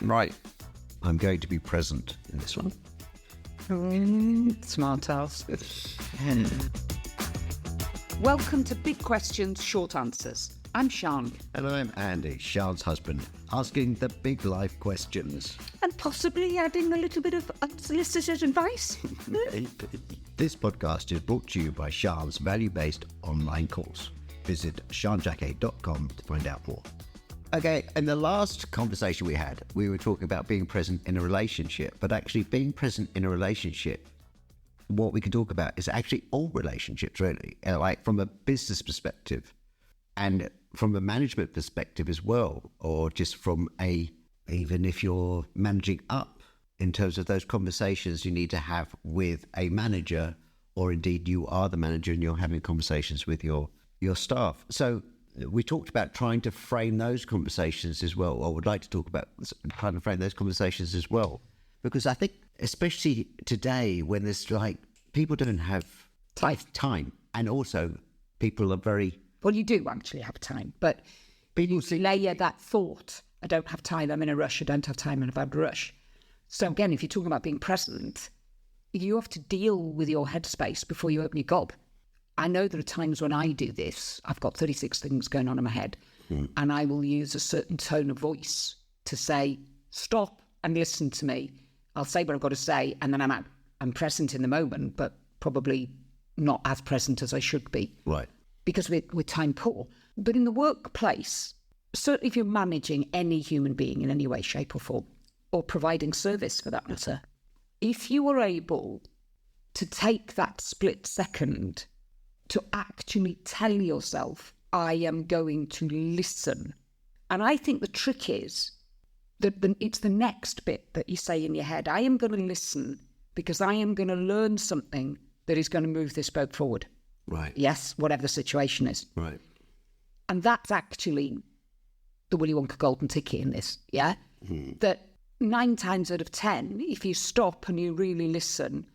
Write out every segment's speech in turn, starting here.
Right. I'm going to be present in this one. Smart ass. Welcome to Big Questions, Short Answers. I'm Sian. And I'm Andy, Sian's husband, asking the big life questions. And possibly adding a little bit of unsolicited advice. This podcast is brought to you by Sian's value-based online course. Visit sianjacquet.com to find out more. Okay, in the last conversation we had, we were talking about being present in a relationship, but actually being present in a relationship, what we can talk about is actually all relationships, really, like from a business perspective and from a management perspective as well, or just from even if you're managing up in terms of those conversations you need to have with a manager, or indeed you are the manager and you're having conversations with your staff. So we talked about trying to frame those conversations as well, or would like to talk about trying to frame those conversations as well. Because I think, especially today, when there's like, people don't have time, and also people are very... Well, you do actually have time, but people layer that thought. I don't have time, I'm in a rush, I don't have time, I'm in a bad rush. So again, if you're talking about being present, you have to deal with your headspace before you open your gob. I know there are times when I do this, I've got 36 things going on in my head, and I will use a certain tone of voice to say, stop and listen to me. I'll say what I've got to say, and then I'm out. I'm present in the moment, but probably not as present as I should be. Right. Because we're time poor. But in the workplace, certainly if you're managing any human being in any way, shape or form, or providing service for that matter, if you are able to take that split second to actually tell yourself, I am going to listen. And I think the trick is that it's the next bit that you say in your head, I am going to listen because I am going to learn something that is going to move this boat forward. Right. Yes, whatever the situation is. Right. And that's actually the Willy Wonka golden ticket in this, yeah? That 9 times out of 10, if you stop and you really listen,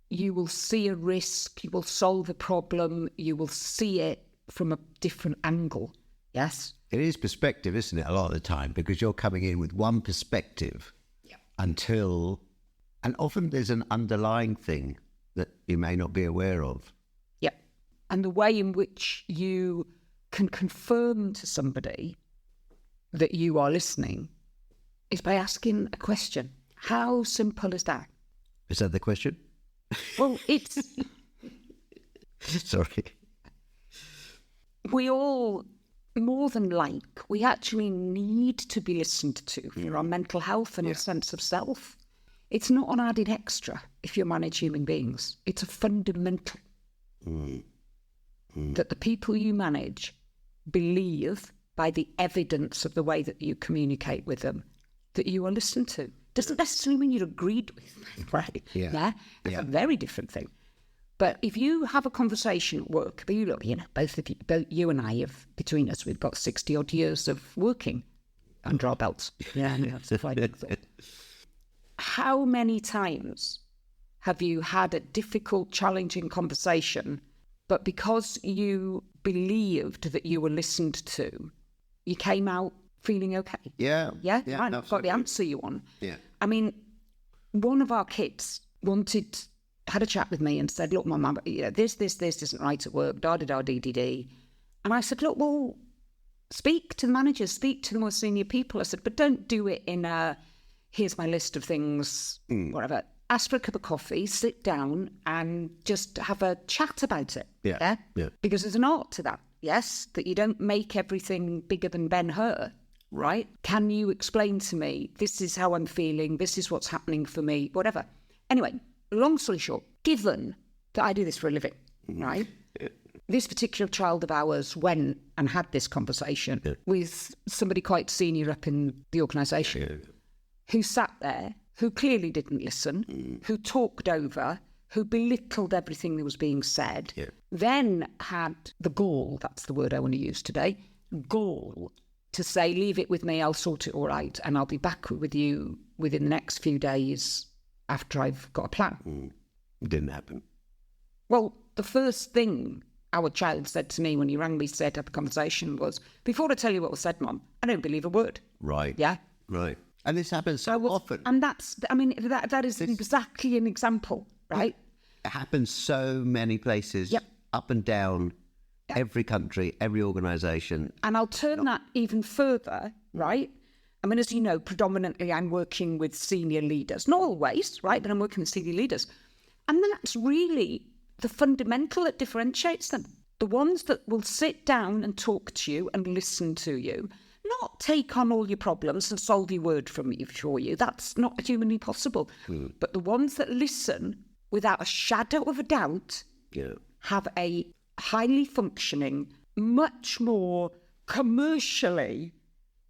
you will see a risk, you will solve a problem, you will see it from a different angle, yes? It is perspective, isn't it, a lot of the time, because you're coming in with one perspective until... And often there's an underlying thing that you may not be aware of. Yep. And the way in which you can confirm to somebody that you are listening is by asking a question. How simple is that? Is that the question? Well, it's... Sorry. We all, more than like, we actually need to be listened to for our mental health and our sense of self. It's not an added extra if you manage human beings. It's a fundamental that the people you manage believe by the evidence of the way that you communicate with them that you are listened to. Doesn't necessarily mean you're agreed with, right? Yeah. It's a very different thing. But if you have a conversation at work, but you look, both of you, you and I have, between us, we've got 60 odd years of working under our belts. Yeah, that's fine. How many times have you had a difficult, challenging conversation, but because you believed that you were listened to, you came out feeling okay? Yeah. Yeah? Right, I've got the answer you want. Yeah. I mean, one of our kids had a chat with me and said, look, Mum, this isn't right at work, da-da-da-dee-dee-dee. And I said, look, well, speak to the managers, speak to the more senior people. I said, but don't do it in a... here's my list of things, whatever. Ask for a cup of coffee, sit down and just have a chat about it. Yeah. Because there's an art to that, yes? That you don't make everything bigger than Ben-Hur, right? Can you explain to me, this is how I'm feeling, this is what's happening for me, whatever. Anyway, long story short, given that I do this for a living, right? This particular child of ours went and had this conversation with somebody quite senior up in the organisation. Who sat there, who clearly didn't listen, who talked over, who belittled everything that was being said, then had the gall, that's the word I want to use today, gall, to say, leave it with me, I'll sort it all right, and I'll be back with you within the next few days after I've got a plan. It didn't happen. Well, the first thing our child said to me when he rang me to set up a conversation was, before I tell you what was said, Mum, I don't believe a word. Right. Yeah? Right. And this happens so often. And that is exactly an example, right? It happens so many places, Yep. up and down, every country, every organisation. And I'll turn that even further, right? I mean, as you know, predominantly I'm working with senior leaders. Not always, right? But I'm working with senior leaders. And that's really the fundamental that differentiates them. The ones that will sit down and talk to you and listen to you, not take on all your problems and solve your word for you. That's not humanly possible. But the ones that listen without a shadow of a doubt have a highly functioning, much more commercially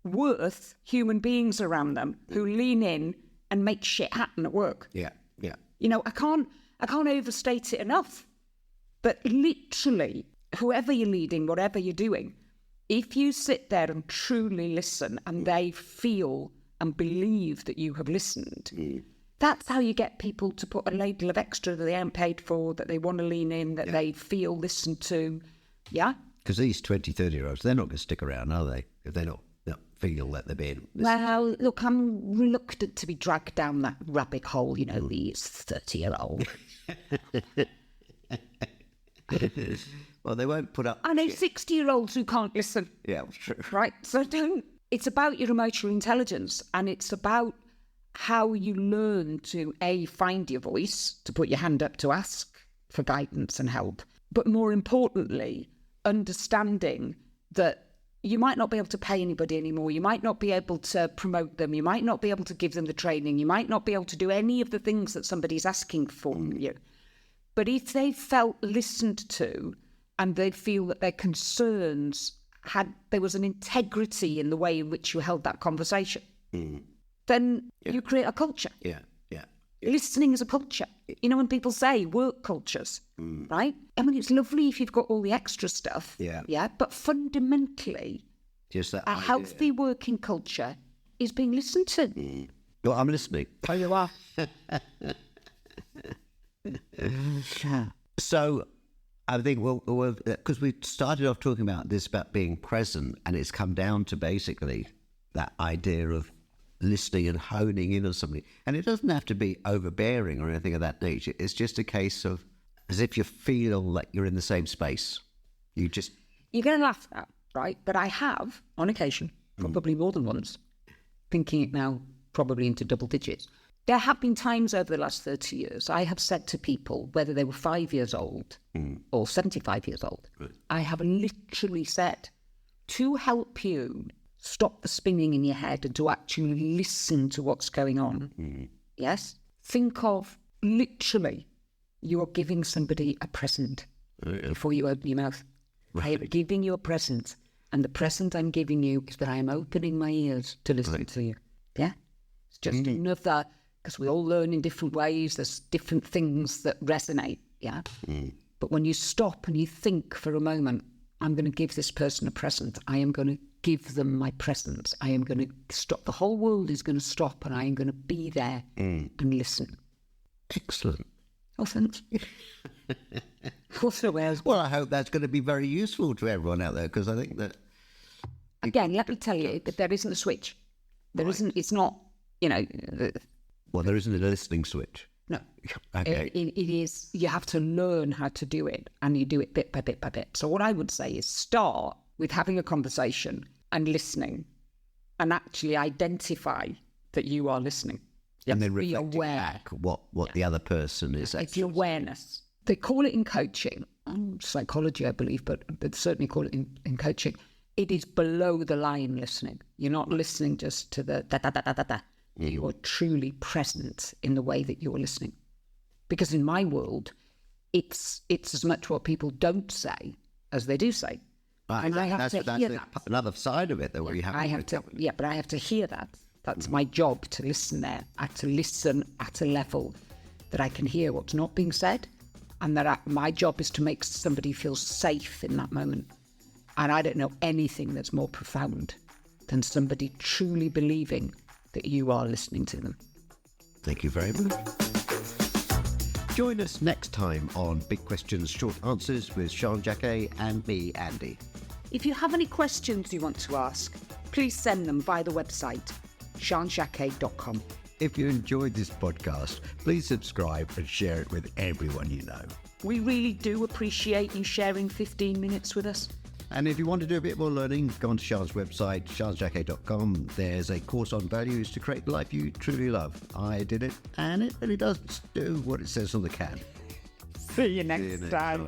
worth human beings around them who lean in and make shit happen at work. Yeah. You know, I can't overstate it enough. But literally, whoever you're leading, whatever you're doing, if you sit there and truly listen and they feel and believe that you have listened, that's how you get people to put a ladle of extra that they haven't paid for, that they want to lean in, that they feel listened to. Yeah? Because these 20, 30-year-olds, they're not going to stick around, are they? If they don't feel that they're being listened. Well, look, I'm reluctant to be dragged down that rabbit hole, you know, these 30-year-old. Well, they won't put up. I know 60-year-olds who can't listen. Yeah, true. Right? So it's about your emotional intelligence, and it's about how you learn to, A, find your voice, to put your hand up to ask for guidance and help, but more importantly, understanding that you might not be able to pay anybody anymore. You might not be able to promote them. You might not be able to give them the training. You might not be able to do any of the things that somebody's asking from you. But if they felt listened to and they feel that their concerns there was an integrity in the way in which you held that conversation, then you create a culture. Yeah. Listening is a culture. You know, when people say work cultures, right? I mean, it's lovely if you've got all the extra stuff. Yeah. But fundamentally, Just that a idea. healthy working culture is being listened to. Well, I'm listening. Oh, you are. So I think, because we started off talking about this, about being present, and it's come down to basically that idea of listening and honing in on something. And it doesn't have to be overbearing or anything of that nature. It's just a case of as if you feel like you're in the same space. You're going to laugh at that, right? But I have, on occasion, probably more than once, thinking it now probably into double digits, there have been times over the last 30 years I have said to people, whether they were 5 years old or 75 years old, I have literally said, to help you stop the spinning in your head and to actually listen to what's going on, yes? Think of literally you are giving somebody a present before you open your mouth. I am giving you a present, and the present I'm giving you is that I am opening my ears to listen to you. Yeah? It's just another... because we all learn in different ways. There's different things that resonate, yeah? But when you stop and you think for a moment, I'm going to give this person a present. I am going to give them my presence. I am going to stop. The whole world is going to stop and I am going to be there and listen. excellent. Oh, thanks. Also, Well, I hope that's going to be very useful to everyone out there, because I think that... Again, let me tell you that there isn't a switch. There isn't, it's not, you know... Well, there isn't a listening switch. No. Okay. It is, you have to learn how to do it, and you do it bit by bit by bit. So what I would say is start with having a conversation and listening, and actually identify that you are listening. And then be reflecting aware. back what the other person is. It's the awareness. They call it in coaching, psychology, I believe, but they certainly call it in coaching. It is below the line listening. You're not listening just to the da-da-da-da-da-da. You are truly present in the way that you're listening. Because in my world, it's as much what people don't say as they do say. Right. And I have to hear that. Another side of it, though, where you have but I have to hear that. That's my job, to listen there. I have to listen at a level that I can hear what's not being said, and that my job is to make somebody feel safe in that moment. And I don't know anything that's more profound than somebody truly believing that you are listening to them. Thank you very much. Join us next time on Big Questions, Short Answers with Sean Jacquet and me, Andy. If you have any questions you want to ask, please send them via the website seanjacquet.com. If you enjoyed this podcast, please subscribe and share it with everyone you know. We really do appreciate you sharing 15 minutes with us. And if you want to do a bit more learning, go on to Sean's website, seanjacquet.com. There's a course on values to create the life you truly love. I did it, and it really does do what it says on the can. See you next time.